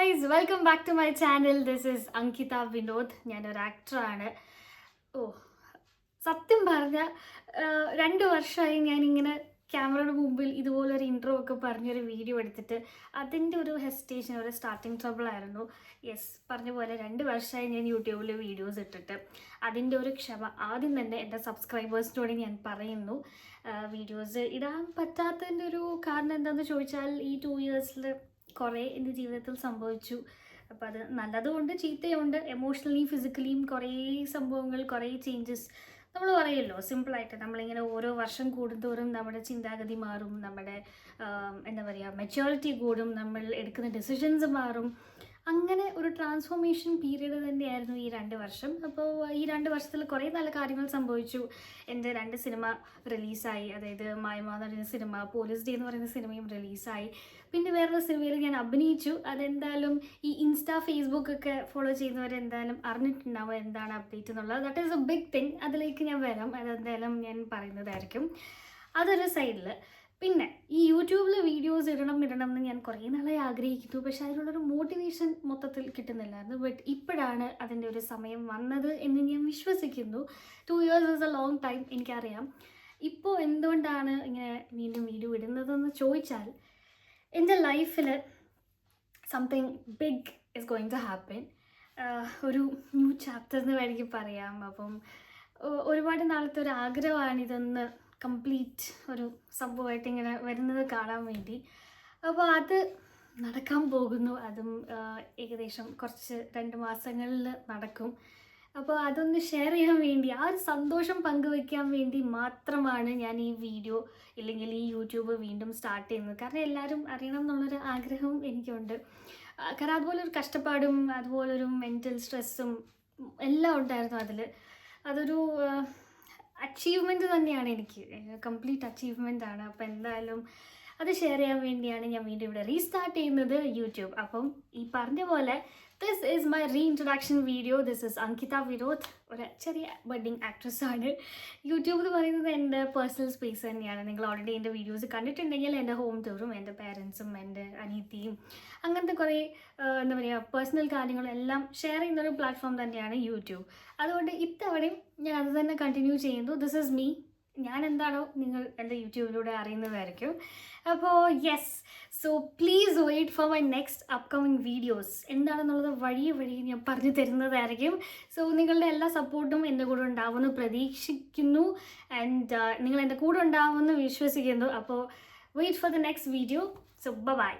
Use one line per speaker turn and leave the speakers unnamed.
Guys, welcome back to my channel. This is Ankitha Vinod. ഞാനൊരു ആക്ടറാണ്. സത്യം പറഞ്ഞ 2 വർഷമായി ഞാനിങ്ങനെ ക്യാമറയുടെ മുമ്പിൽ ഇതുപോലൊരു ഇൻട്രോ ഒക്കെ പറഞ്ഞൊരു വീഡിയോ എടുത്തിട്ട് അതിൻ്റെ ഒരു ഹെസിറ്റേഷൻ, ഒരു സ്റ്റാർട്ടിങ് ട്രബിൾ ആയിരുന്നു. യെസ്, പറഞ്ഞ പോലെ 2 വർഷമായി ഞാൻ യൂട്യൂബിൽ വീഡിയോസ് ഇട്ടിട്ട്. അതിൻ്റെ ഒരു ക്ഷമ ആദ്യം തന്നെ എൻ്റെ സബ്സ്ക്രൈബേഴ്സിനോട് ഞാൻ പറയുന്നു. വീഡിയോസ് ഇടാൻ പറ്റാത്തതിൻ്റെ ഒരു കാരണം എന്താണെന്ന് ചോദിച്ചാൽ, ഈ 2 ഇയേഴ്സിൽ കുറേ എൻ്റെ ജീവിതത്തിൽ സംഭവിച്ചു. അപ്പോൾ അത് നല്ലതുകൊണ്ട് ചീത്തയുണ്ട്. എമോഷണലി ഫിസിക്കലിയും കുറേ സംഭവങ്ങൾ, കുറേ ചേഞ്ചസ്. നമ്മൾ പറയുമല്ലോ സിമ്പിളായിട്ട്, നമ്മളിങ്ങനെ ഓരോ വർഷം കൂടുന്തോറും നമ്മുടെ ചിന്താഗതി മാറും, നമ്മുടെ എന്താ പറയുക, മെച്യൂരിറ്റി കൂടും, നമ്മൾ എടുക്കുന്ന ഡിസിഷൻസ് മാറും. അങ്ങനെ ഒരു ട്രാൻസ്ഫോർമേഷൻ പീരീഡ് തന്നെയായിരുന്നു ഈ 2 വർഷം. അപ്പോൾ ഈ 2 വർഷത്തിൽ കുറേ നല്ല കാര്യങ്ങൾ സംഭവിച്ചു. എൻ്റെ 2 സിനിമ റിലീസായി. അതായത് മായ്മ എന്ന് പറയുന്ന സിനിമ, പോലീസ് ഡേ എന്ന് പറയുന്ന സിനിമയും റിലീസായി. പിന്നെ വേറൊരു സിനിമയിൽ ഞാൻ അഭിനയിച്ചു. അതെന്തായാലും ഈ ഇൻസ്റ്റാ ഫേസ്ബുക്കൊക്കെ ഫോളോ ചെയ്യുന്നവരെന്തായാലും അറിഞ്ഞിട്ടുണ്ടാവും എന്താണ് അപ്ഡേറ്റ് എന്നുള്ളത്. That is a big thing. അതിലേക്ക് ഞാൻ വരാം. അതെന്തായാലും ഞാൻ പറയുന്നതായിരിക്കും. അതൊരു സൈഡിൽ. പിന്നെ ഈ യൂട്യൂബിൽ വീഡിയോസ് ഇടണം എന്ന് ഞാൻ കുറേ നാളായി ആഗ്രഹിക്കുന്നു. പക്ഷേ അതിനുള്ളൊരു മോട്ടിവേഷൻ മൊത്തത്തിൽ കിട്ടുന്നില്ലായിരുന്നു. ബട്ട് ഇപ്പോഴാണ് അതിൻ്റെ ഒരു സമയം വന്നത് എന്ന് ഞാൻ വിശ്വസിക്കുന്നു. 2 years is A long time, എനിക്കറിയാം. ഇപ്പോൾ എന്തുകൊണ്ടാണ് ഇങ്ങനെ വീണ്ടും വീഡിയോ ഇടുന്നതെന്ന് ചോദിച്ചാൽ, എൻ്റെ ലൈഫിൽ something big is going to happen. ഒരു ന്യൂ ചാപ്റ്റർ എന്ന് വേണമെങ്കിൽ പറയാം. അപ്പം ഒരുപാട് നാളത്തെ ഒരു ആഗ്രഹമാണിതൊന്ന് കംപ്ലീറ്റ് ഒരു സംഭവമായിട്ട് ഇങ്ങനെ വരുന്നത് കാണാൻ വേണ്ടി. അപ്പോൾ അത് നടക്കാൻ പോകുന്നു. അതും ഏകദേശം കുറച്ച് 2 മാസങ്ങളിൽ നടക്കും. അപ്പോൾ അതൊന്ന് ഷെയർ ചെയ്യാൻ വേണ്ടി, ആ ഒരു സന്തോഷം പങ്കുവയ്ക്കാൻ വേണ്ടി മാത്രമാണ് ഞാൻ ഈ വീഡിയോ, ഇല്ലെങ്കിൽ ഈ യൂട്യൂബ് വീണ്ടും സ്റ്റാർട്ട് ചെയ്യുന്നത്. കാരണം എല്ലാവരും അറിയണം എന്നുള്ളൊരു ആഗ്രഹവും എനിക്കുണ്ട്. കാരണം അതുപോലെ ഒരു കഷ്ടപ്പാടും അതുപോലൊരു മെൻറ്റൽ സ്ട്രെസ്സും എല്ലാം ഉണ്ടായിരുന്നു അതിൽ. അതൊരു അച്ചീവ്മെൻറ്റ് തന്നെയാണ് എനിക്ക്, കംപ്ലീറ്റ് അച്ചീവ്മെൻ്റ് ആണ്. അപ്പോൾ എന്തായാലും അത് ഷെയർ ചെയ്യാൻ വേണ്ടിയാണ് ഞാൻ വീണ്ടും ഇവിടെ റീസ്റ്റാർട്ട് ചെയ്യുന്നത് യൂട്യൂബ്. അപ്പം ഈ പറഞ്ഞ പോലെ this is my reintroduction video. This is Ankitha Vinod. ഒരു ചെറിയ ബഡ്ഡിങ് ആക്ട്രസ്സാണ്. യൂട്യൂബ് എന്ന് പറയുന്നത് എൻ്റെ പേഴ്സണൽ സ്പേസ് തന്നെയാണ്. നിങ്ങൾ ഓൾറെഡി എൻ്റെ വീഡിയോസ് കണ്ടിട്ടുണ്ടെങ്കിൽ എൻ്റെ ഹോം ടൂറും എൻ്റെ പേരൻസും എൻ്റെ അനിയത്തിയും അങ്ങനത്തെ കുറേ എന്താ പറയുക, പേഴ്സണൽ കാര്യങ്ങളും എല്ലാം ഷെയർ ചെയ്യുന്നൊരു പ്ലാറ്റ്ഫോം തന്നെയാണ് യൂട്യൂബ്. അതുകൊണ്ട് ഇത്തവണയും ഞാൻ അത് തന്നെ കണ്ടിന്യൂ ചെയ്യുന്നു. This is me. ഞാൻ എന്താണോ നിങ്ങൾ എൻ്റെ യൂട്യൂബിലൂടെ അറിയുന്നതായിരിക്കും. അപ്പോൾ yes, so please wait for my next upcoming videos. എന്താണെന്നുള്ളത് വഴി ഞാൻ പറഞ്ഞു തരുന്നതായിരിക്കും. സോ നിങ്ങളുടെ എല്ലാ സപ്പോർട്ടും എൻ്റെ കൂടെ ഉണ്ടാവുമെന്ന് പ്രതീക്ഷിക്കുന്നു. ആൻഡ് നിങ്ങൾ എൻ്റെ കൂടെ ഉണ്ടാവുമെന്ന് വിശ്വസിക്കുന്നു. അപ്പോൾ wait for the next video. So by.